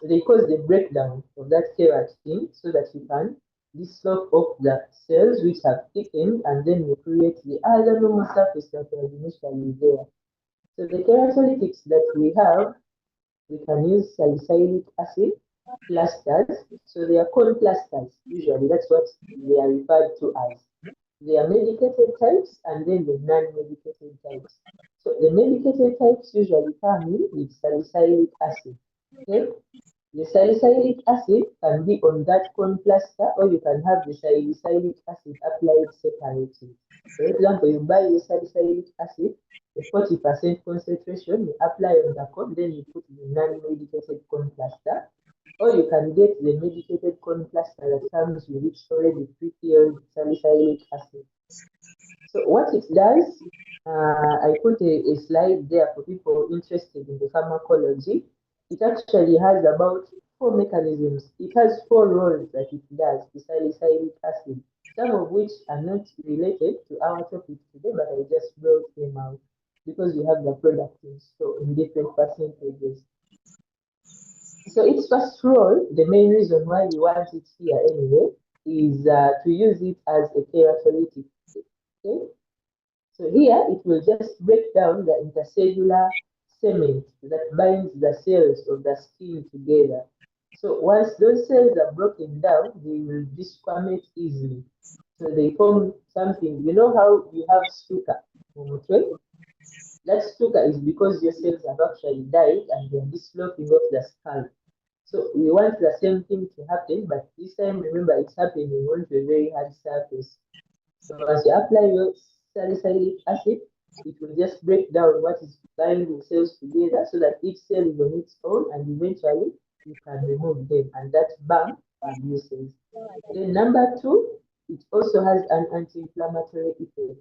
they cause the breakdown of that keratin so that you can dislock off the cells which have thickened, and then you create the other normal surface that was initially there. So the keratolytics that we can use salicylic acid plasters. So they are called plasters. Usually that's what they are referred to as. There are medicated types and then the non-medicated types. So the medicated types usually come in with salicylic acid. Okay? The salicylic acid can be on that corn plaster, or you can have the salicylic acid applied separately. For example, you buy the salicylic acid, the 40% concentration, you apply on the corn, then you put the non-medicated corn plaster. Or you can get the medicated corn plaster that comes with it already pre-filled salicylic acid. So what it does, I put a slide there for people interested in the pharmacology. It actually has about 4 mechanisms. It has 4 roles that it does, the salicylic acid, some of which are not related to our topic today, but I just brought them out because we have the product in different percentages. So its first role, the main reason why we want it here anyway, is to use it as a keratolytic. Okay? So here it will just break down the intercellular cement that binds the cells of the skin together. So once those cells are broken down, they will disquamate easily. So they form something. You know how you have sugar? Okay? That sugar is because your cells have actually died and they are dislocating off the skull. So we want the same thing to happen, but this time remember it's happening onto a very hard surface. So as you apply your salicylic acid, it will just break down what is binding cells together so that each cell is on its own, and eventually you can remove them, and that bump reduces. Then number two, it also has an anti-inflammatory effect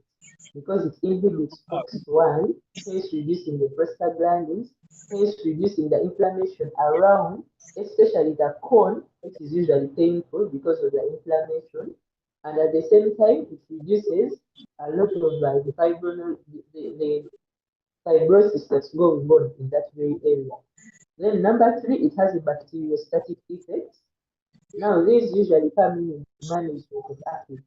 because it inhibits OX1, hence reducing the prostaglandins, hence reducing the inflammation around, especially the corn, which is usually painful because of the inflammation. And at the same time, it reduces a lot of the fibrosis that's going on in that very area. Then number three, it has a bacteriostatic effect. Now, these usually come in management of acid.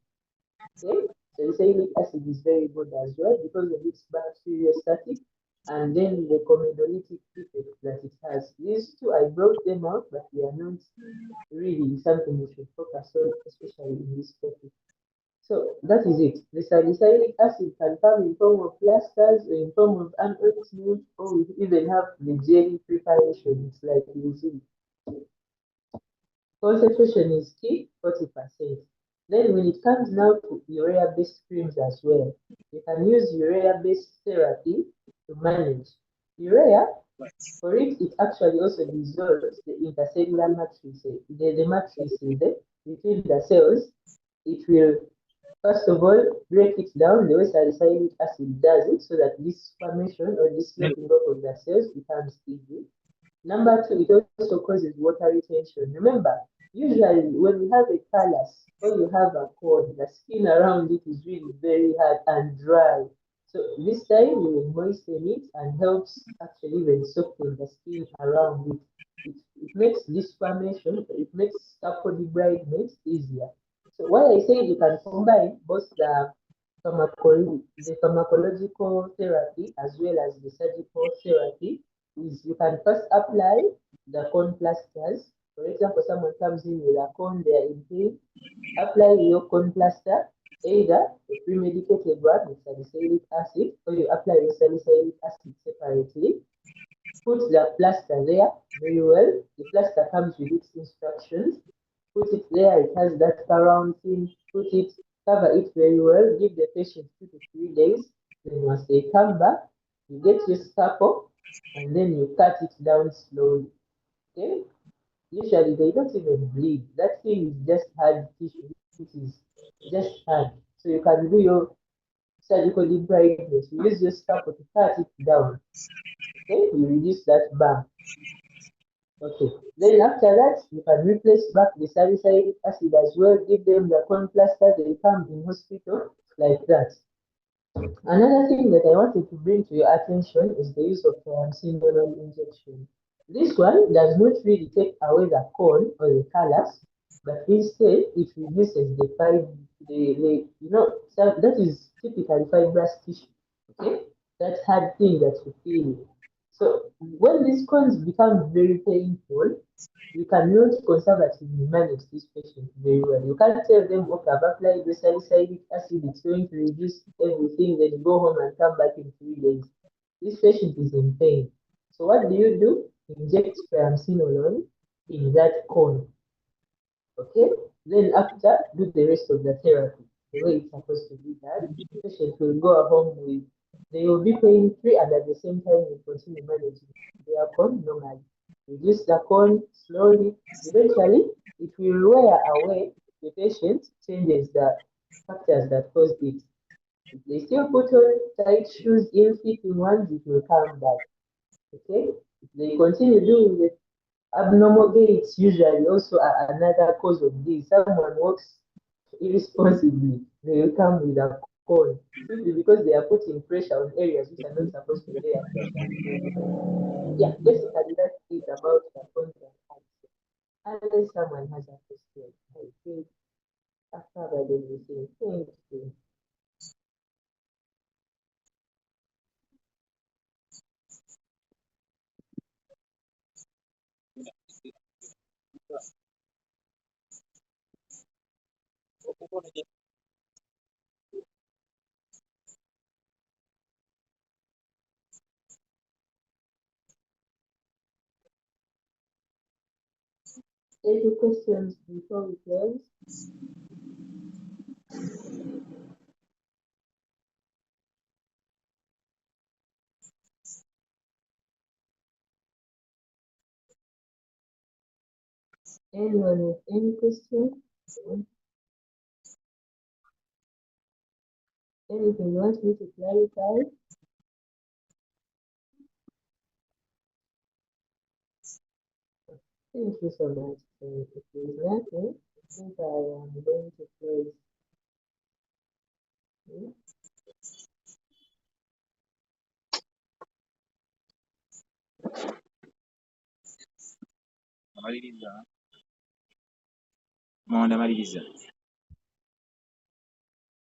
Okay? Salicylic acid is very good as well because of its bacteriostatic and then the comedolytic effect that it has. These two, I brought them out, but they are not really something we should focus on, especially in this topic. So that is it. The salicylic acid can come in form of plasters, in form of an ointment, or we even have the jelly preparation. It's like using. Concentration is key, 40%. Then when it comes now to urea-based creams as well, you can use urea-based therapy to manage. Urea, for it actually also dissolves the intercellular matrices, the matrices between the cells. It will first of all break it down the way salicylic acid does it, so that this formation or this sloping off of the cells becomes easy. Number two, it also causes water retention. Remember, usually when you have a callus or you have a cord, the skin around it is really very hard and dry. So this time you will moisten it and helps actually even soften the skin around it. It makes this formation, it makes scaffold debridement easier. So why I say you can combine both the pharmacological therapy as well as the surgical therapy is you can first apply the corn plasters. For example, someone comes in with a corn, they are in pain, apply your corn plaster, either a pre-medicated one with salicylic acid, or you apply the salicylic acid separately. Put the plaster there very well. The plaster comes with its instructions. Put it there, it has that surround thing. Put it, cover it very well. Give the patient 2 to 3 days. Then once they come back, you get your scalpel and then you cut it down slowly. Okay? Usually they don't even bleed. That thing is just hard tissue. It is just hard. So you can do your surgical debridement. You use your scalpel to cut it down. Okay, you reduce that bump. Okay, then after that, you can replace back the salicylic acid as well. Give them the corn plaster. They come in hospital like that. Another thing that I wanted to bring to your attention is the use of triamcinolone injection. This one does not really take away the cone or the callus, but instead it reduces so that is typically fibrous tissue, okay? That hard thing that you feel. So when these cones become very painful, you cannot conservatively manage this patient very well. You can't tell them, okay, I've applied the salicylic acid, it's going to reduce everything, then you go home and come back in 3 days. This patient is in pain. So what do? Inject triamcinolone in that cone. Okay? Then after, do the rest of the therapy the way it's supposed to be done. Patient will go home with, they will be pain free and at the same time will continue managing their cone normally. Reduce the cone slowly. Eventually, it will wear away. The patient changes the factors that caused it. If they still put on tight shoes, ill-fitting ones, it will come back. Okay? If they continue doing the abnormal gaits, usually also are another cause of this. Someone walks irresponsibly, they will come with a cone simply because they are putting pressure on areas which are not supposed to bear pressure. Yeah, basically that is about the content. Unless someone has a question, I think I've covered everything. Thank you. Any questions before we close? Anyone with any question? Anything you want me to clarify? Thank you so much. If there's nothing, I think I am going to close. Hmm? Amaliriza. Munda maliriza.